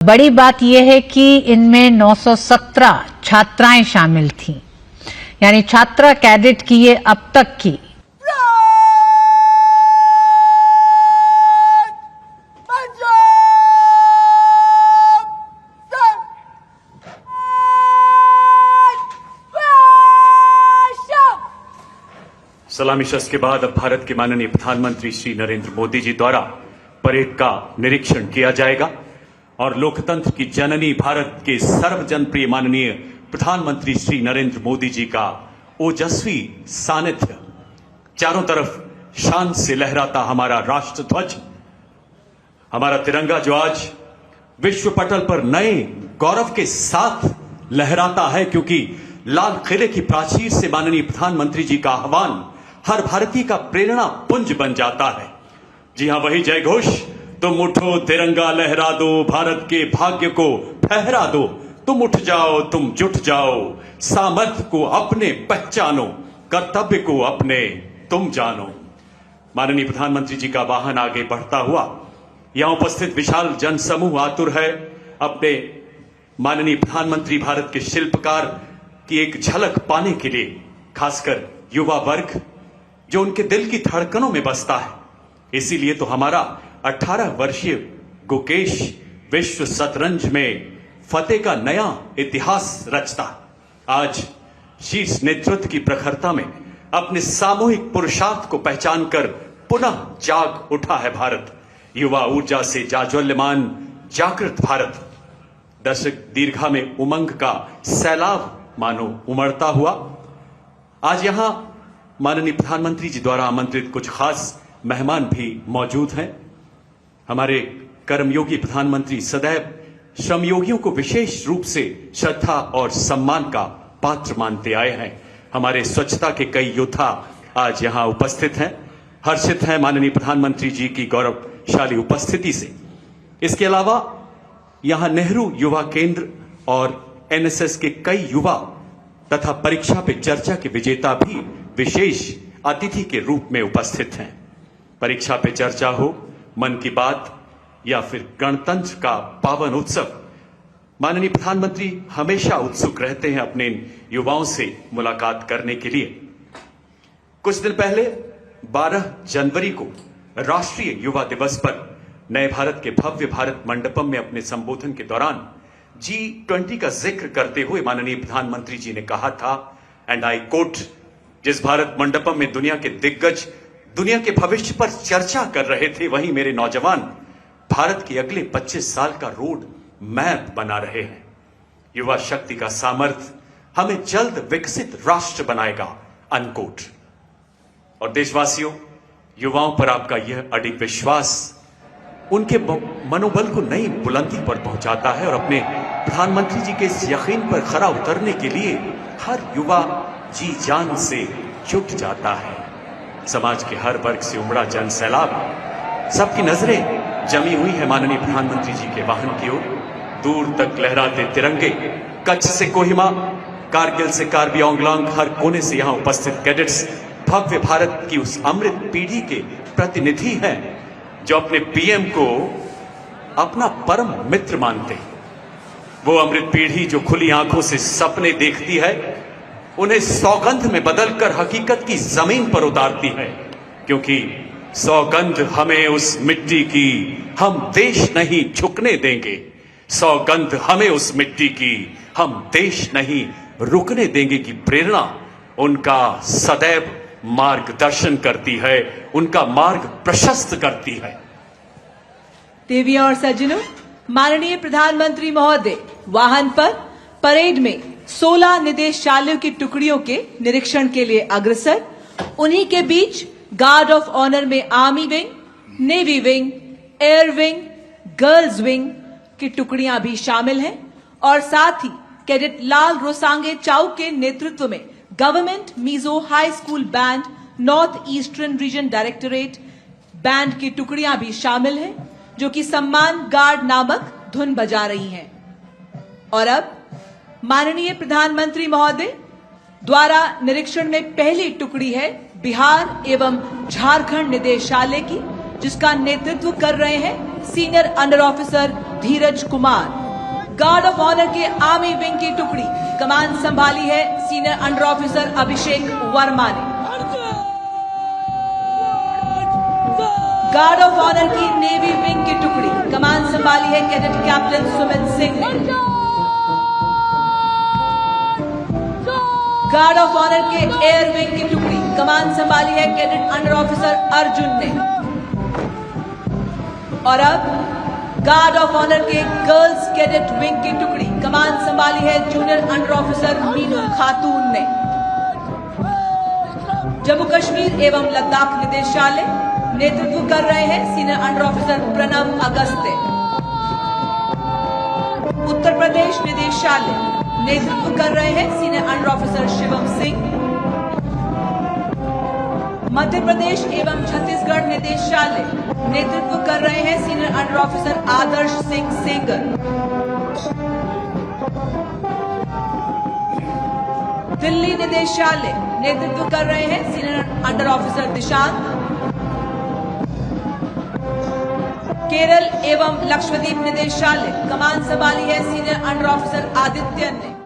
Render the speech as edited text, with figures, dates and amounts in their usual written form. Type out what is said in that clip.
बड़ी बात यह है कि इनमें 917 छात्राएं शामिल थीं, यानी छात्रा कैडेट की ये अब तक की सलामी शस्त्र के बाद अब भारत के माननीय प्रधानमंत्री श्री नरेंद्र मोदी जी द्वारा परेड का निरीक्षण किया जाएगा और लोकतंत्र की जननी भारत के सर्वजनप्रिय माननीय प्रधानमंत्री श्री नरेंद्र मोदी जी का ओजस्वी सानिध्य, चारों तरफ शान से लहराता हमारा राष्ट्र ध्वज, हमारा तिरंगा जो आज विश्व पटल पर नए गौरव के साथ लहराता है, क्योंकि लाल किले की प्राचीर से माननीय प्रधानमंत्री जी का आह्वान हर भारतीय का प्रेरणा पुंज बन जाता है। जी हां, वही जय घोष, तुम उठो तिरंगा लहरा दो, भारत के भाग्य को फहरा दो, तुम उठ जाओ तुम जुट जाओ, सामर्थ्य को अपने पहचानो, कर्तव्य को अपने तुम जानो। माननीय प्रधानमंत्री जी का वाहन आगे बढ़ता हुआ यहां उपस्थित विशाल जनसमूह आतुर है अपने माननीय प्रधानमंत्री भारत के शिल्पकार की एक झलक पाने के लिए, खासकर युवा वर्ग जो उनके दिल की धड़कनों में बसता है। इसीलिए तो हमारा 18 वर्षीय गुकेश विश्व शतरंज में फतेह का नया इतिहास रचता। आज शीर्ष नेतृत्व की प्रखरता में अपने सामूहिक पुरुषार्थ को पहचान कर पुनः जाग उठा है भारत। युवा ऊर्जा से जाज्वल्यमान जागृत भारत, दशक दीर्घा में उमंग का सैलाब मानो उमड़ता हुआ। आज यहां माननीय प्रधानमंत्री जी द्वारा आमंत्रित कुछ खास मेहमान भी मौजूद हैं। हमारे कर्मयोगी प्रधानमंत्री सदैव श्रमयोगियों को विशेष रूप से श्रद्धा और सम्मान का पात्र मानते आए हैं। हमारे स्वच्छता के कई योद्धा आज यहां उपस्थित हैं, हर्षित हैं माननीय प्रधानमंत्री जी की गौरवशाली उपस्थिति से। इसके अलावा यहां नेहरू युवा केंद्र और एनएसएस के कई युवा तथा परीक्षा पे चर्चा के विजेता भी विशेष अतिथि के रूप में उपस्थित हैं। परीक्षा पे चर्चा हो, मन की बात या फिर गणतंत्र का पावन उत्सव, माननीय प्रधानमंत्री हमेशा उत्सुक रहते हैं अपने युवाओं से मुलाकात करने के लिए। कुछ दिन पहले 12 जनवरी को राष्ट्रीय युवा दिवस पर नए भारत के भव्य भारत मंडपम में अपने संबोधन के दौरान G20 का जिक्र करते हुए माननीय प्रधानमंत्री जी ने कहा था, एंड आई कोट, जिस भारत मंडपम में दुनिया के दिग्गज दुनिया के भविष्य पर चर्चा कर रहे थे, वहीं मेरे नौजवान भारत के अगले 25 साल का रोड मैप बना रहे हैं। युवा शक्ति का सामर्थ्य हमें जल्द विकसित राष्ट्र बनाएगा, अनकोट। और देशवासियों, युवाओं पर आपका यह अडिग विश्वास उनके मनोबल को नई बुलंदी पर पहुंचाता है और अपने प्रधानमंत्री जी के इस यकीन पर खरा उतरने के लिए हर युवा जी जान से जुट जाता है। समाज के हर वर्ग से उमड़ा जन सैलाब, सबकी नजरें जमी हुई है माननीय प्रधानमंत्री जी के वाहन की ओर। दूर तक लहराते तिरंगे, कच्छ से कोहिमा, कारगिल से कार्बी आंगलोंग, हर कोने से यहां उपस्थित कैडेट्स भव्य भारत की उस अमृत पीढ़ी के प्रतिनिधि हैं जो अपने पीएम को अपना परम मित्र मानते हैं। वो अमृत पीढ़ी जो खुली आंखों से सपने देखती है, उन्हें सौगंध में बदलकर हकीकत की जमीन पर उतारती है, क्योंकि सौगंध हमें उस मिट्टी की हम देश नहीं झुकने देंगे। सौगंध हमें उस मिट्टी की हम देश नहीं रुकने देंगे की प्रेरणा उनका सदैव मार्गदर्शन करती है, उनका मार्ग प्रशस्त करती है। देवियों और सज्जनों, माननीय प्रधानमंत्री महोदय वाहन पर परेड में 16 निदेशालयों की टुकड़ियों के निरीक्षण के लिए अग्रसर। उन्हीं के बीच गार्ड ऑफ ऑनर में army wing, navy wing, air wing, girls wing की टुकड़ियां भी शामिल हैं और साथ ही कैडेट लाल रोसांगे चाउ के नेतृत्व में government Mizo high school band, north eastern region directorate band की टुकड़ियां भी शामिल हैं, जो कि सम्मान गार्ड नामक धुन बजा रही हैं। और अब माननीय प्रधानमंत्री महोदय द्वारा निरीक्षण में पहली टुकड़ी है बिहार एवं झारखंड निदेशालय की, जिसका नेतृत्व कर रहे हैं senior under officer Dheeraj Kumar. Guard of honour के आर्मी विंग की टुकड़ी कमान संभाली है senior under officer Abhishek Verma ने। गार्ड ऑफ ऑनर की नेवी विंग की टुकड़ी कमान संभाली है कैडेट कैप्टन सुमित सिंह ने। गार्ड ऑफ ऑनर के एयर विंग की टुकड़ी कमान संभाली है कैडेट अंडर ऑफिसर अर्जुन ने। और अब गार्ड ऑफ ऑनर के गर्ल्स कैडेट विंग की टुकड़ी कमान संभाली है जूनियर अंडर ऑफिसर मीनू खातून ने। जम्मू कश्मीर एवं लद्दाख निदेशालय नेतृत्व कर रहे हैं senior under officer Pranav Agastya. Uttar Pradesh निदेशालय नेतृत्व कर रहे हैं senior under officer Shivam Singh. Madhya Pradesh एवं छत्तीसगढ़ निदेशालय नेतृत्व कर रहे हैं senior under officer Adarsh Singh Sengar. Delhi निदेशालय नेतृत्व कर रहे हैं senior under officer Dishant. Kerala एवं लक्षद्वीप निदेशालय कमान संभाली है सीनियर अंडर ऑफिसर आदित्य ने।